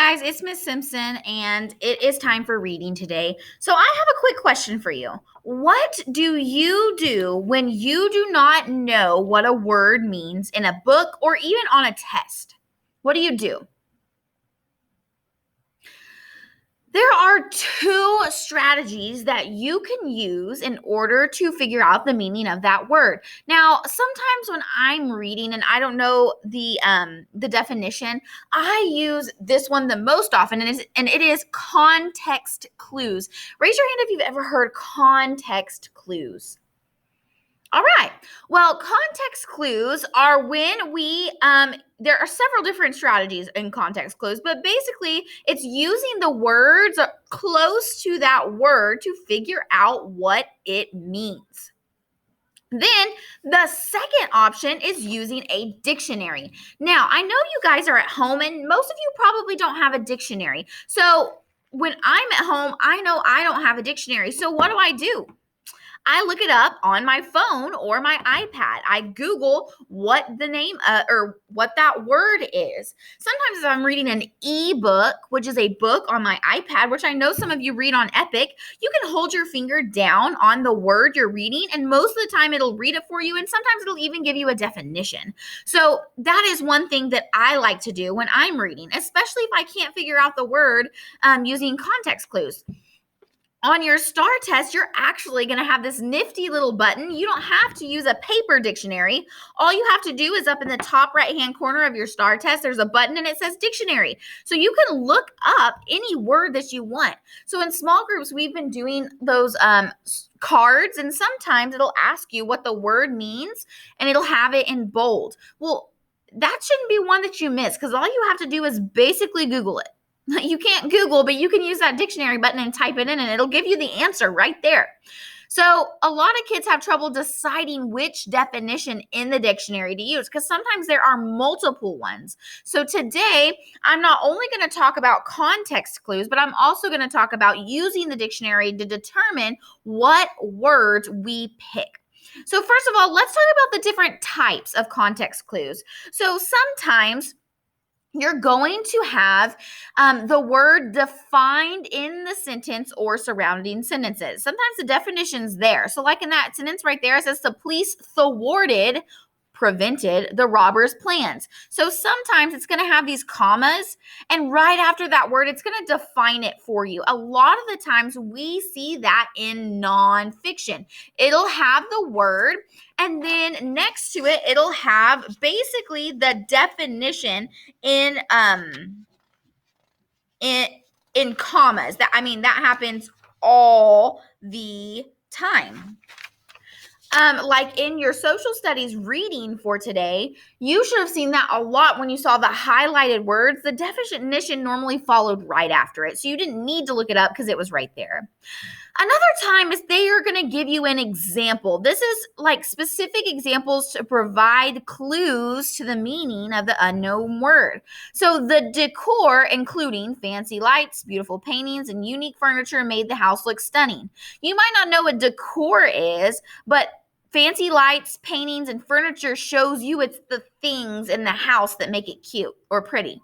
guys, it's Miss Simpson, and it is time for reading today. So I have a quick question for you. What do you do when you do not know what a word means in a book or even on a test? What do you do? There are two strategies that you can use in order to figure out the meaning of that word. Now, sometimes when I'm reading and I don't know the definition, I use this one the most often, and it is context clues. Raise your hand if you've ever heard context clues. All right. Well, context clues are when there are several different strategies in context clues, but basically it's using the words close to that word to figure out what it means. Then the second option is using a dictionary. Now, I know you guys are at home and most of you probably don't have a dictionary. So when I'm at home, I know I don't have a dictionary. So what do? I look it up on my phone or my iPad. I Google what the name or what that word is. Sometimes if I'm reading an ebook, which is a book on my iPad, which I know some of you read on Epic, you can hold your finger down on the word you're reading, and most of the time it'll read it for you, and sometimes it'll even give you a definition. So that is one thing that I like to do when I'm reading, especially if I can't figure out the word using context clues. On your STAR test, you're actually going to have this nifty little button. You don't have to use a paper dictionary. All you have to do is up in the top right-hand corner of your STAR test, there's a button and it says dictionary. So you can look up any word that you want. So in small groups, we've been doing those cards, and sometimes it'll ask you what the word means and it'll have it in bold. Well, that shouldn't be one that you miss because all you have to do is basically Google it. You can't Google, but you can use that dictionary button and type it in, and it'll give you the answer right there. So a lot of kids have trouble deciding which definition in the dictionary to use because sometimes there are multiple ones. So today, I'm not only going to talk about context clues, but I'm also going to talk about using the dictionary to determine what words we pick. So first of all, let's talk about the different types of context clues. So sometimes you're going to have the word defined in the sentence or surrounding sentences. Sometimes the definition's there. So like in that sentence right there, it says the police prevented the robbers' plans. So sometimes it's going to have these commas, and right after that word, it's going to define it for you. A lot of the times we see that in nonfiction. It'll have the word, and then next to it, it'll have basically the definition in commas. That happens all the time. Like in your social studies reading for today, you should have seen that a lot when you saw the highlighted words. The definition normally followed right after it, so you didn't need to look it up because it was right there. Another time is they are going to give you an example. This is like specific examples to provide clues to the meaning of the unknown word. So the decor, including fancy lights, beautiful paintings, and unique furniture, made the house look stunning. You might not know what decor is, but fancy lights, paintings, and furniture shows you it's the things in the house that make it cute or pretty.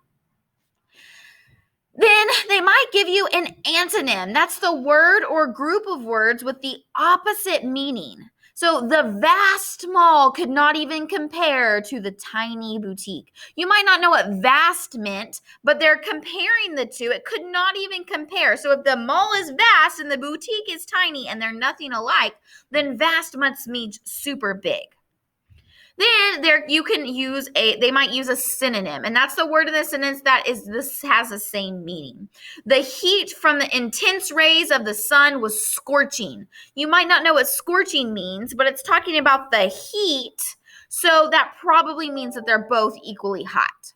Then they might give you an antonym. That's the word or group of words with the opposite meaning. So the vast mall could not even compare to the tiny boutique. You might not know what vast meant, but they're comparing the two. It could not even compare. So if the mall is vast and the boutique is tiny and they're nothing alike, then vast must mean super big. Then they might use a synonym, and that's the word in the sentence this has the same meaning. The heat from the intense rays of the sun was scorching. You might not know what scorching means, but it's talking about the heat, so that probably means that they're both equally hot.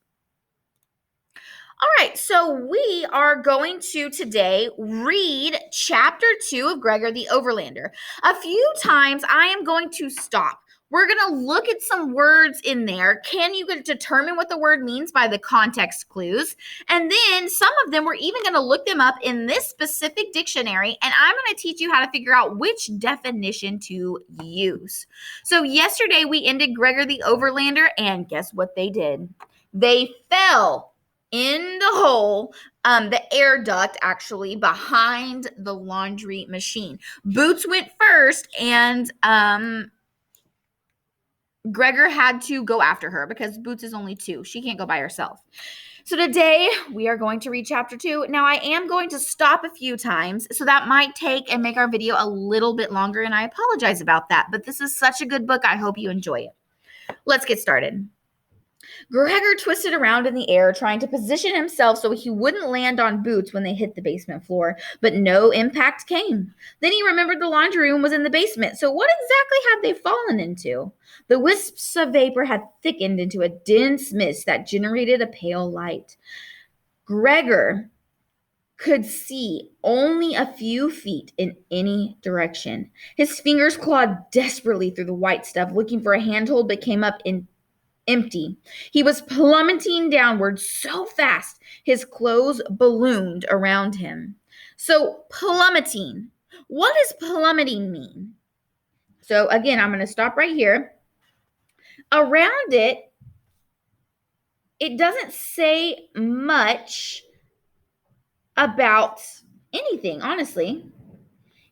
All right, so we are going to today read chapter 2 of Gregor the Overlander. A few times I am going to stop. We're going to look at some words in there. Can you determine what the word means by the context clues? And then some of them, we're even going to look them up in this specific dictionary, and I'm going to teach you how to figure out which definition to use. So yesterday we ended Gregor the Overlander, and guess what they did? They fell in the hole, the air duct actually behind the laundry machine. Boots went first, and Gregor had to go after her because Boots is only 2. She can't go by herself. So today we are going to read chapter 2. Now I am going to stop a few times, so that might take and make our video a little bit longer, and I apologize about that. But this is such a good book. I hope you enjoy it. Let's get started. Gregor twisted around in the air, trying to position himself so he wouldn't land on Boots when they hit the basement floor, but no impact came. Then he remembered the laundry room was in the basement, so what exactly had they fallen into? The wisps of vapor had thickened into a dense mist that generated a pale light. Gregor could see only a few feet in any direction. His fingers clawed desperately through the white stuff, looking for a handhold, but came up empty. He was plummeting downward so fast his clothes ballooned around him. So plummeting. What does plummeting mean? So again, I'm going to stop right here. Around it, it doesn't say much about anything, honestly.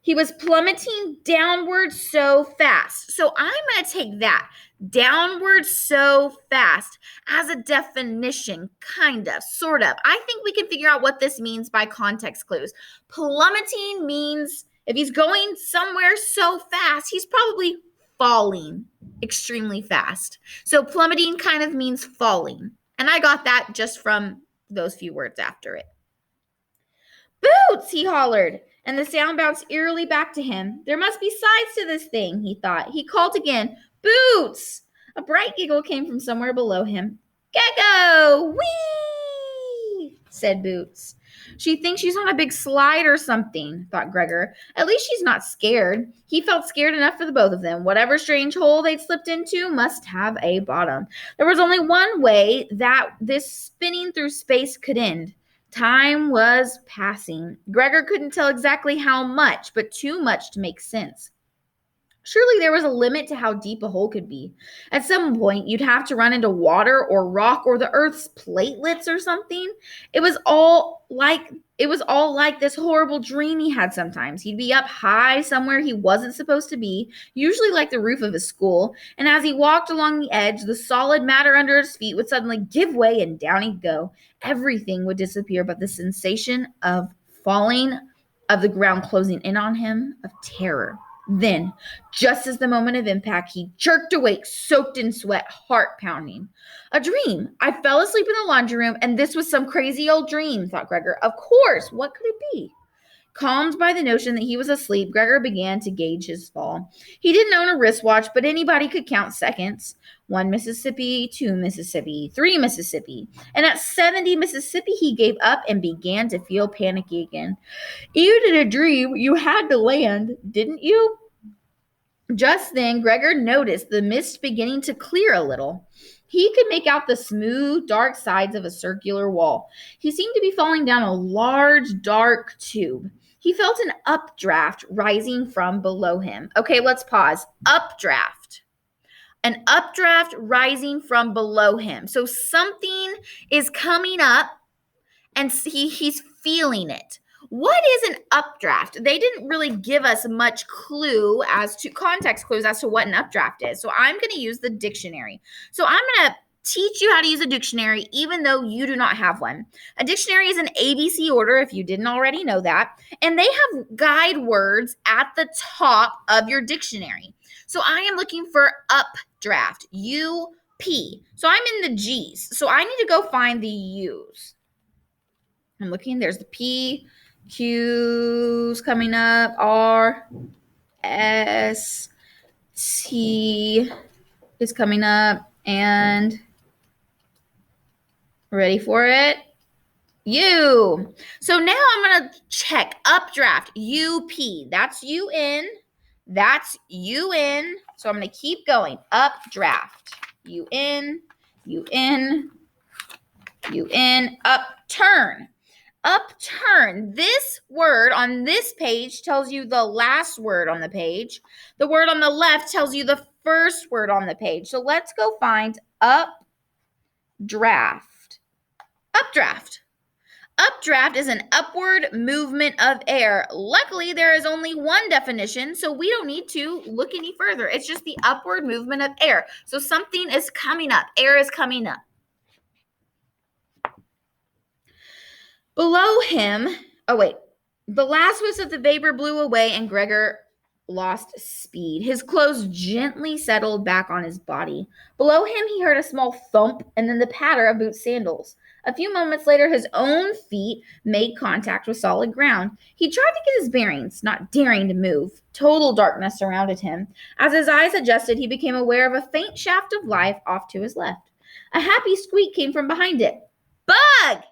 He was plummeting downward so fast. So I'm going to take that, downward so fast, as a definition, kind of, sort of. I think we can figure out what this means by context clues. Plummeting means if he's going somewhere so fast, he's probably falling extremely fast. So plummeting kind of means falling. And I got that just from those few words after it. Boots, he hollered, and the sound bounced eerily back to him. There must be sides to this thing, he thought. He called again, Boots! A bright giggle came from somewhere below him. Gecko! Whee! Said Boots. She thinks she's on a big slide or something, thought Gregor. At least she's not scared. He felt scared enough for the both of them. Whatever strange hole they'd slipped into must have a bottom. There was only one way that this spinning through space could end. Time was passing. Gregor couldn't tell exactly how much, but too much to make sense. Surely there was a limit to how deep a hole could be. At some point, you'd have to run into water or rock or the Earth's platelets or something. It was all like this horrible dream he had sometimes. He'd be up high somewhere he wasn't supposed to be, usually like the roof of his school, and as he walked along the edge, the solid matter under his feet would suddenly give way and down he'd go. Everything would disappear but the sensation of falling, of the ground closing in on him, of terror. Then, just as the moment of impact, he jerked awake, soaked in sweat, heart pounding. A dream. I fell asleep in the laundry room, and this was some crazy old dream, thought Gregor. Of course. What could it be? Calmed by the notion that he was asleep, Gregor began to gauge his fall. He didn't own a wristwatch, but anybody could count seconds. 1 Mississippi, 2 Mississippi, 3 Mississippi. And at 70 Mississippi, he gave up and began to feel panicky again. Even in a dream, you had to land, didn't you? Just then, Gregor noticed the mist beginning to clear a little. He could make out the smooth, dark sides of a circular wall. He seemed to be falling down a large, dark tube. He felt an updraft rising from below him. Okay, let's pause. Updraft. An updraft rising from below him. So something is coming up and he's feeling it. What is an updraft? They didn't really give us much clue as to context clues as to what an updraft is. So I'm going to use the dictionary. So I'm going to teach you how to use a dictionary even though you do not have one. A dictionary is an ABC order if you didn't already know that. And they have guide words at the top of your dictionary. So I am looking for updraft, U-P. So I'm in the G's. So I need to go find the U's. I'm looking. There's the P, Q's coming up, R, S, T is coming up, and ready for it? U. So now I'm going to check updraft, UP. That's UN. That's UN. So I'm going to keep going. Updraft, UN, UN, UN, upturn. Upturn. This word on this page tells you the last word on the page. The word on the left tells you the first word on the page. So let's go find updraft. Updraft. Updraft is an upward movement of air. Luckily, there is only one definition, so we don't need to look any further. It's just the upward movement of air. So something is coming up. Air is coming up. Below him, the last wisp of the vapor blew away and Gregor lost speed. His clothes gently settled back on his body. Below him, he heard a small thump and then the patter of Boots' sandals. A few moments later, his own feet made contact with solid ground. He tried to get his bearings, not daring to move. Total darkness surrounded him. As his eyes adjusted, he became aware of a faint shaft of light off to his left. A happy squeak came from behind it. Bug!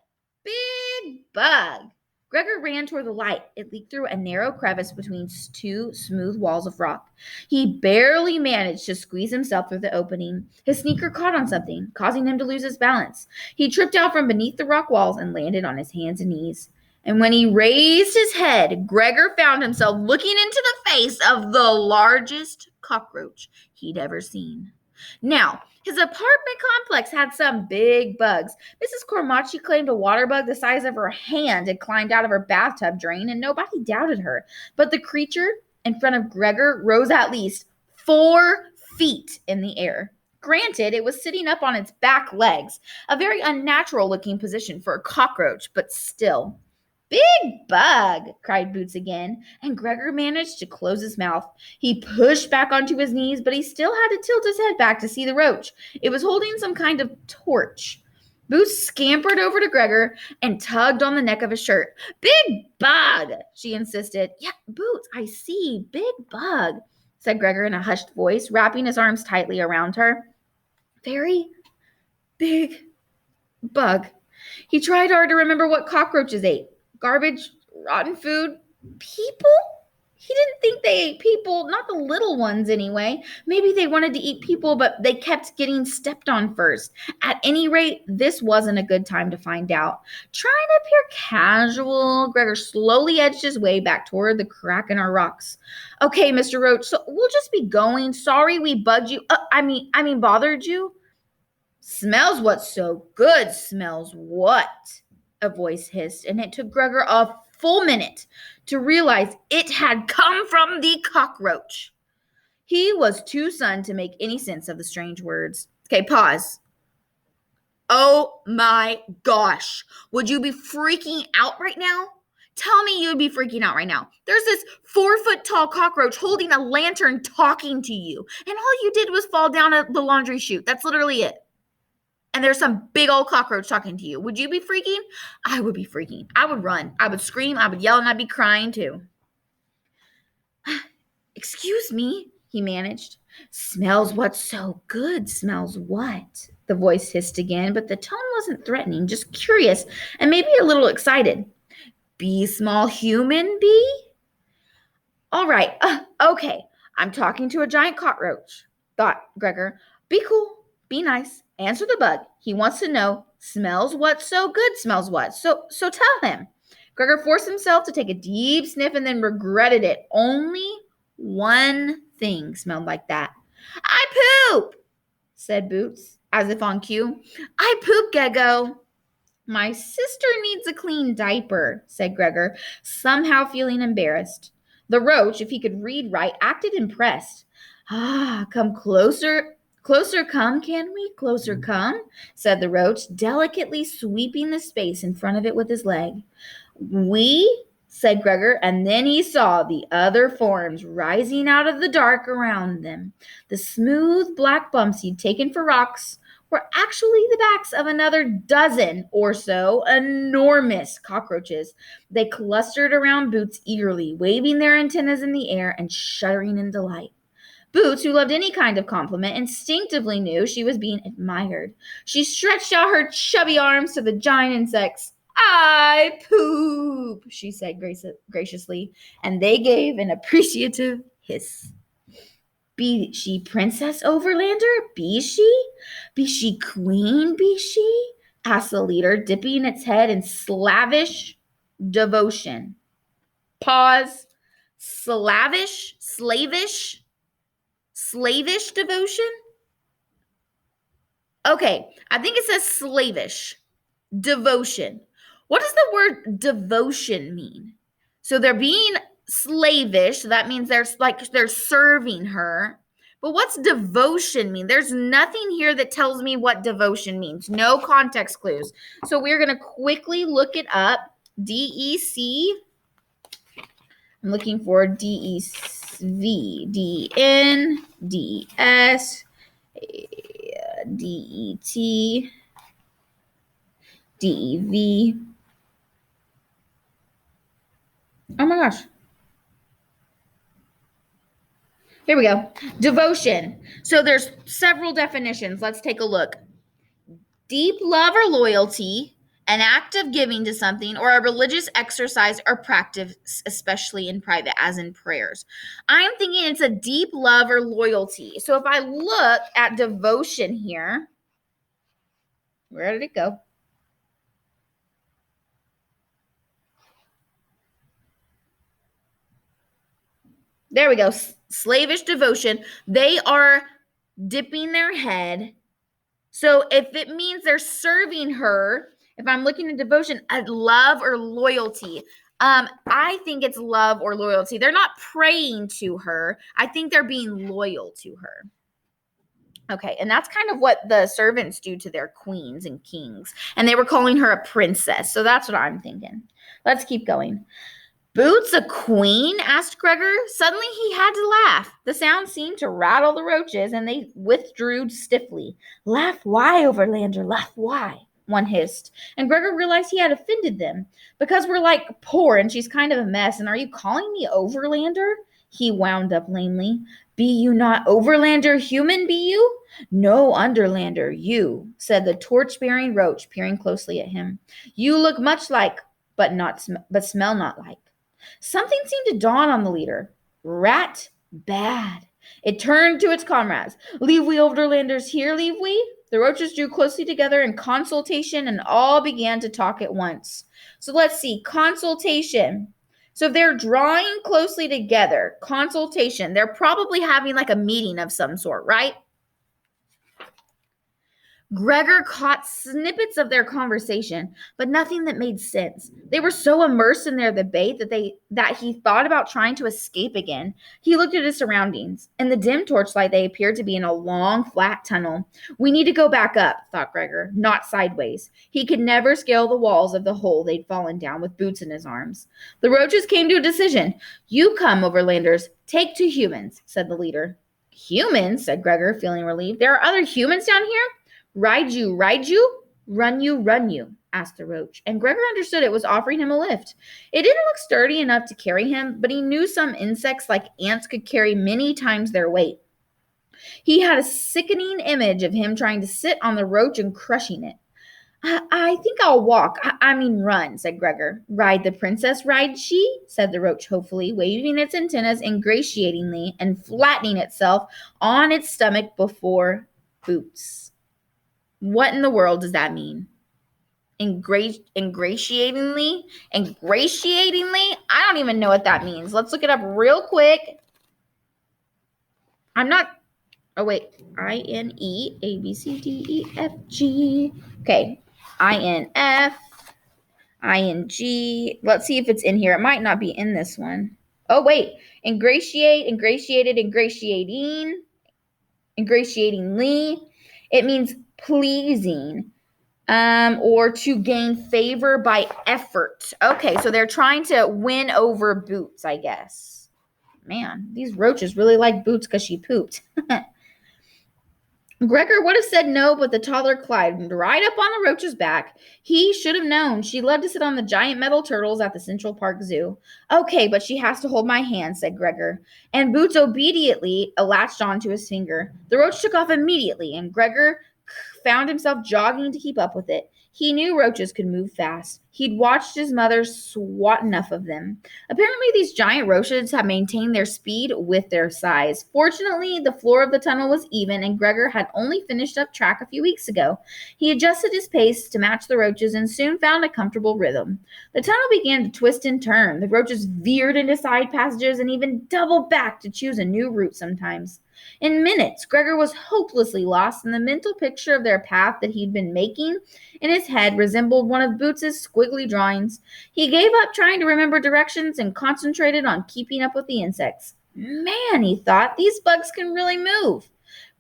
Big bug! Gregor ran toward the light. It leaked through a narrow crevice between two smooth walls of rock. He barely managed to squeeze himself through the opening. His sneaker caught on something, causing him to lose his balance. He tripped out from beneath the rock walls and landed on his hands and knees. And when he raised his head, Gregor found himself looking into the face of the largest cockroach he'd ever seen. Now, his apartment complex had some big bugs. Mrs. Cormacci claimed a water bug the size of her hand had climbed out of her bathtub drain, and nobody doubted her. But the creature in front of Gregor rose at least 4 feet in the air. Granted, it was sitting up on its back legs, a very unnatural-looking position for a cockroach, but still. Big bug, cried Boots again, and Gregor managed to close his mouth. He pushed back onto his knees, but he still had to tilt his head back to see the roach. It was holding some kind of torch. Boots scampered over to Gregor and tugged on the neck of his shirt. Big bug, she insisted. Yeah, Boots, I see. Big bug, said Gregor in a hushed voice, wrapping his arms tightly around her. Very big bug. He tried hard to remember what cockroaches ate. Garbage, rotten food, people? He didn't think they ate people, not the little ones anyway. Maybe they wanted to eat people, but they kept getting stepped on first. At any rate, this wasn't a good time to find out. Trying to appear casual, Gregor slowly edged his way back toward the crack in our rocks. Okay, Mr. Roach, so we'll just be going. Sorry we bugged you. Bothered you? Smells what's so good. Smells what? A voice hissed, and it took Gregor a full minute to realize it had come from the cockroach. He was too stunned to make any sense of the strange words. Okay, pause. Oh my gosh. Would you be freaking out right now? Tell me you'd be freaking out right now. There's this 4-foot-tall cockroach holding a lantern talking to you, and all you did was fall down the laundry chute. That's literally it. And there's some big old cockroach talking to you. Would you be freaking? I would be freaking. I would run. I would scream. I would yell, and I'd be crying too. Excuse me, he managed. Smells what's so good. Smells what? The voice hissed again, but the tone wasn't threatening, just curious and maybe a little excited. Be small human, bee? All right. Okay. I'm talking to a giant cockroach, thought Gregor. Be cool. Be nice. Answer the bug. He wants to know, smells what so good smells what. So tell him. Gregor forced himself to take a deep sniff and then regretted it. Only one thing smelled like that. I poop, said Boots, as if on cue. I poop, Gego. My sister needs a clean diaper, said Gregor, somehow feeling embarrassed. The roach, if he could read right, acted impressed. Come closer. Closer come, can we? Closer come, said the roach, delicately sweeping the space in front of it with his leg. We, said Gregor, and then he saw the other forms rising out of the dark around them. The smooth black bumps he'd taken for rocks were actually the backs of another dozen or so enormous cockroaches. They clustered around Boots eagerly, waving their antennas in the air and shuddering in delight. Boots, who loved any kind of compliment, instinctively knew she was being admired. She stretched out her chubby arms to the giant insects. I poop, she said graciously, and they gave an appreciative hiss. Be she Princess Overlander? Be she? Be she Queen? Be she? Asked the leader, dipping its head in slavish devotion. Pause. Slavish devotion? Okay, I think it says slavish Devotion. What does the word devotion mean? So they're being slavish. So that means they're serving her. But what's devotion mean? There's nothing here that tells me what devotion means. No context clues. So we're going to quickly look it up. D-E-C. I'm looking for D-E-V, D-E-N, D-E-S, D-E-T, D-E-V. Oh my gosh. Here we go. Devotion. So there's several definitions. Let's take a look. Deep love or loyalty, an act of giving to something, or a religious exercise or practice, especially in private, as in prayers. I'm thinking it's a deep love or loyalty. So if I look at devotion here, where did it go? There we go. Slavish devotion. They are dipping their head. So if it means they're serving her, if I'm looking at devotion, at love or loyalty, I think it's love or loyalty. They're not praying to her. I think they're being loyal to her. Okay, and that's kind of what the servants do to their queens and kings. And they were calling her a princess. So that's what I'm thinking. Let's keep going. Boots a queen? Asked Gregor. Suddenly he had to laugh. The sound seemed to rattle the roaches, and they withdrew stiffly. Laugh why, Overlander? Laugh why? One hissed. And Gregor realized he had offended them. Because we're like poor and she's kind of a mess, and are you calling me Overlander? He wound up lamely. Be you not Overlander human, be you? No, Underlander, you, said the torch-bearing roach, peering closely at him. You look much like, but smell not like. Something seemed to dawn on the leader. Rat bad. It turned to its comrades. Leave we Overlanders here, leave we? The roaches drew closely together in consultation and all began to talk at once. So let's see, consultation. So if they're drawing closely together, consultation, they're probably having like a meeting of some sort, right? Gregor caught snippets of their conversation, but nothing that made sense. They were so immersed in their debate that he thought about trying to escape again. He looked at his surroundings. In the dim torchlight, they appeared to be in a long, flat tunnel. We need to go back up, thought Gregor, not sideways. He could never scale the walls of the hole they'd fallen down with Boots in his arms. The roaches came to a decision. You come, Overlanders. Take to humans, said the leader. Humans, said Gregor, feeling relieved. There are other humans down here? Ride you, run you, asked the roach, and Gregor understood it was offering him a lift. It didn't look sturdy enough to carry him, but he knew some insects like ants could carry many times their weight. He had a sickening image of him trying to sit on the roach and crushing it. I think I'll walk. I mean run, said Gregor. Ride the princess, ride she, said the roach hopefully, waving its antennas ingratiatingly and flattening itself on its stomach before Boots. What in the world does that mean? Ingratiatingly? I don't even know what that means. Let's look it up real quick. I-N-E, A-B-C-D-E-F-G. Okay, I-N-F, I-N-G. Let's see if it's in here. It might not be in this one. Oh, wait. Ingratiate, ingratiated, ingratiating, ingratiatingly. It means pleasing, or to gain favor by effort. Okay, so they're trying to win over Boots, I guess. Man, these roaches really like Boots because she pooped. Gregor would have said no, but the toddler climbed right up on the roach's back. He should have known. She loved to sit on the giant metal turtles at the Central Park Zoo. Okay, but she has to hold my hand, said Gregor. And Boots obediently latched onto his finger. The roach took off immediately, and Gregor found himself jogging to keep up with it. He knew roaches could move fast. He'd watched his mother swat enough of them. Apparently, these giant roaches have maintained their speed with their size. Fortunately, the floor of the tunnel was even, and Gregor had only finished up track a few weeks ago. He adjusted his pace to match the roaches and soon found a comfortable rhythm. The tunnel began to twist and turn. The roaches veered into side passages and even doubled back to choose a new route sometimes. In minutes, Gregor was hopelessly lost, and the mental picture of their path that he'd been making in his head resembled one of Boots's squiggly drawings. He gave up trying to remember directions and concentrated on keeping up with the insects. Man, he thought, these bugs can really move.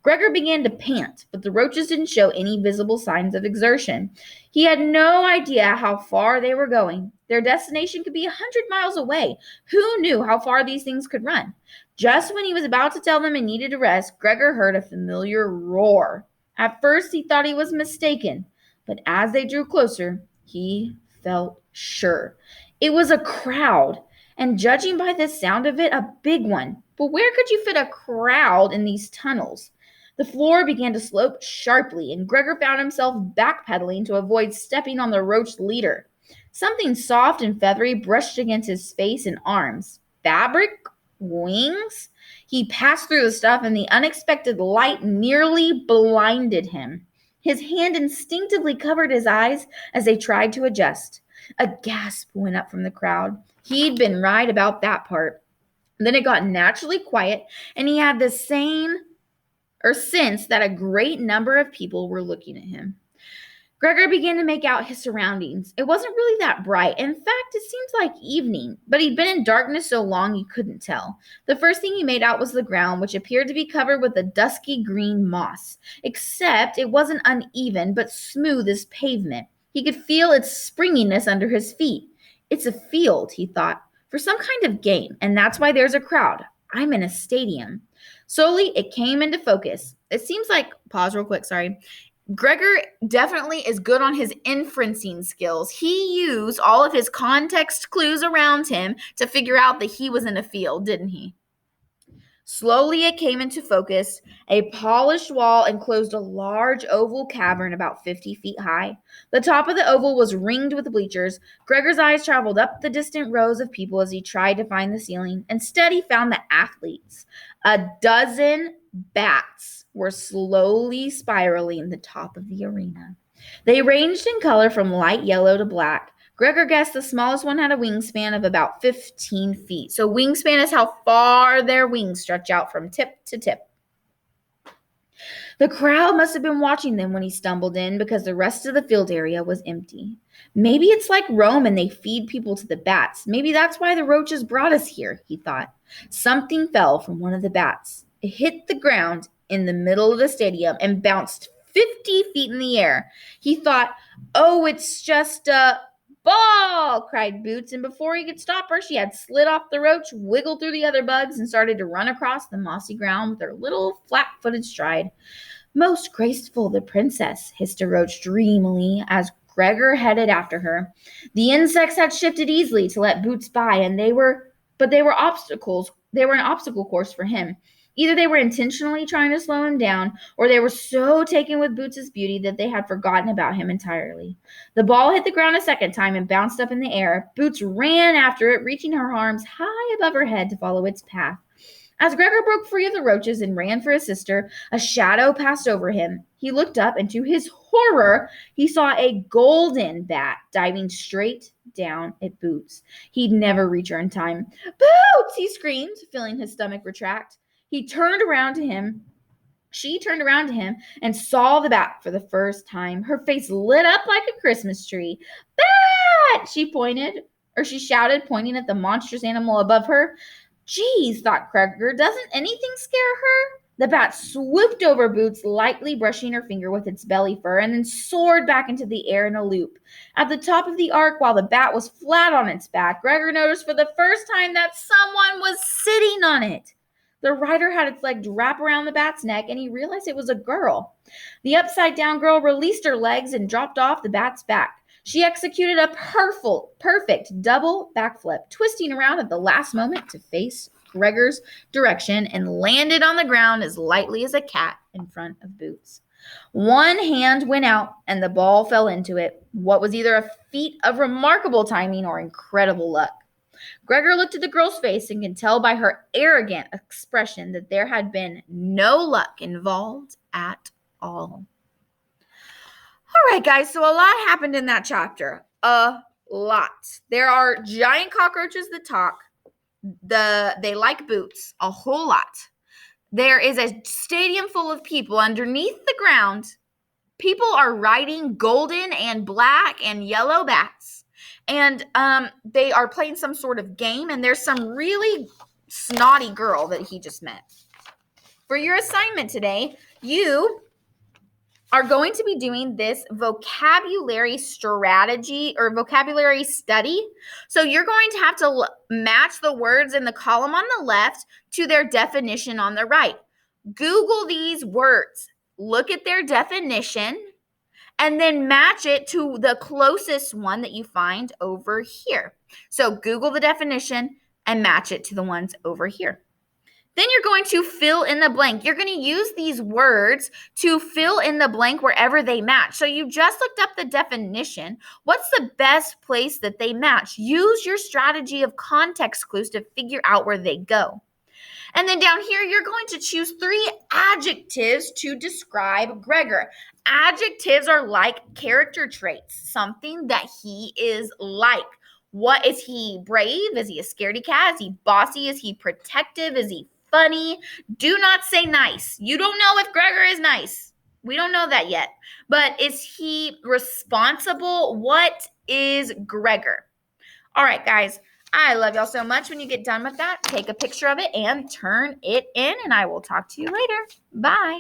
Gregor began to pant, but the roaches didn't show any visible signs of exertion. He had no idea how far they were going. Their destination could be 100 miles away. Who knew how far these things could run? Just when he was about to tell them he needed a rest, Gregor heard a familiar roar. At first, he thought he was mistaken, but as they drew closer, he felt sure. It was a crowd, and judging by the sound of it, a big one. But where could you fit a crowd in these tunnels? The floor began to slope sharply, and Gregor found himself backpedaling to avoid stepping on the roach leader. Something soft and feathery brushed against his face and arms. Fabric? Wings? He passed through the stuff, and the unexpected light nearly blinded him. His hand instinctively covered his eyes as they tried to adjust. A gasp went up from the crowd. He'd been right about that part. Then it got naturally quiet, and he had the sense that a great number of people were looking at him. Gregor began to make out his surroundings. It wasn't really that bright. In fact, it seemed like evening, but he'd been in darkness so long he couldn't tell. The first thing he made out was the ground, which appeared to be covered with a dusky green moss, except it wasn't uneven but smooth as pavement. He could feel its springiness under his feet. It's a field, he thought, for some kind of game, and that's why there's a crowd. I'm in a stadium. Slowly, it came into focus. It seems like, pause real quick, sorry. Gregor definitely is good on his inferencing skills. He used all of his context clues around him to figure out that he was in a field, didn't he? Slowly it came into focus. A polished wall enclosed a large oval cavern about 50 feet high. The top of the oval was ringed with bleachers. Gregor's eyes traveled up the distant rows of people as he tried to find the ceiling. Instead, he found the athletes. A dozen bats were slowly spiraling the top of the arena. They ranged in color from light yellow to black. Gregor guessed the smallest one had a wingspan of about 15 feet. So wingspan is how far their wings stretch out from tip to tip. The crowd must have been watching them when he stumbled in because the rest of the field area was empty. Maybe it's like Rome and they feed people to the bats. Maybe that's why the roaches brought us here, he thought. Something fell from one of the bats. It hit the ground in the middle of the stadium and bounced 50 feet in the air. He thought, oh, it's just a ball, cried Boots, and before he could stop her, she had slid off the roach, wiggled through the other bugs, and started to run across the mossy ground with her little flat-footed stride. Most graceful, the princess, hissed a roach dreamily as Gregor headed after her. The insects had shifted easily to let Boots by, and they were obstacles. They were an obstacle course for him. Either they were intentionally trying to slow him down, or they were so taken with Boots' beauty that they had forgotten about him entirely. The ball hit the ground a second time and bounced up in the air. Boots ran after it, reaching her arms high above her head to follow its path. As Gregor broke free of the roaches and ran for his sister, a shadow passed over him. He looked up, and to his horror, he saw a golden bat diving straight down at Boots. He'd never reach her in time. Boots! He screamed, feeling his stomach retract. She turned around to him and saw the bat for the first time. Her face lit up like a Christmas tree. Bat! She shouted, pointing at the monstrous animal above her. Geez, thought Gregor, doesn't anything scare her? The bat swooped over Boots, lightly brushing her finger with its belly fur, and then soared back into the air in a loop. At the top of the arc, while the bat was flat on its back, Gregor noticed for the first time that someone was sitting on it. The rider had its legs wrap around the bat's neck, and he realized it was a girl. The upside-down girl released her legs and dropped off the bat's back. She executed a perfect double backflip, twisting around at the last moment to face Gregor's direction and landed on the ground as lightly as a cat in front of Boots. One hand went out and the ball fell into it, what was either a feat of remarkable timing or incredible luck. Gregor looked at the girl's face and could tell by her arrogant expression that there had been no luck involved at all. All right, guys, so a lot happened in that chapter. A lot. There are giant cockroaches that talk. They like Boots a whole lot. There is a stadium full of people underneath the ground. People are riding golden and black and yellow bats. And they are playing some sort of game, and there's some really snotty girl that he just met. For your assignment today, you are going to be doing this vocabulary strategy or vocabulary study. So you're going to have to match the words in the column on the left to their definition on the right. Google these words, look at their definition, and then match it to the closest one that you find over here. So Google the definition and match it to the ones over here. Then you're going to fill in the blank. You're going to use these words to fill in the blank wherever they match. So you just looked up the definition. What's the best place that they match? Use your strategy of context clues to figure out where they go. And then down here, you're going to choose 3 adjectives to describe Gregor. Adjectives are like character traits, something that he is like. What is he? Brave? Is he a scaredy cat? Is he bossy? Is he protective? Is he funny? Do not say nice. You don't know if Gregor is nice. We don't know that yet. But is he responsible? What is Gregor? All right, guys. I love y'all so much. When you get done with that, take a picture of it and turn it in, and I will talk to you later. Bye.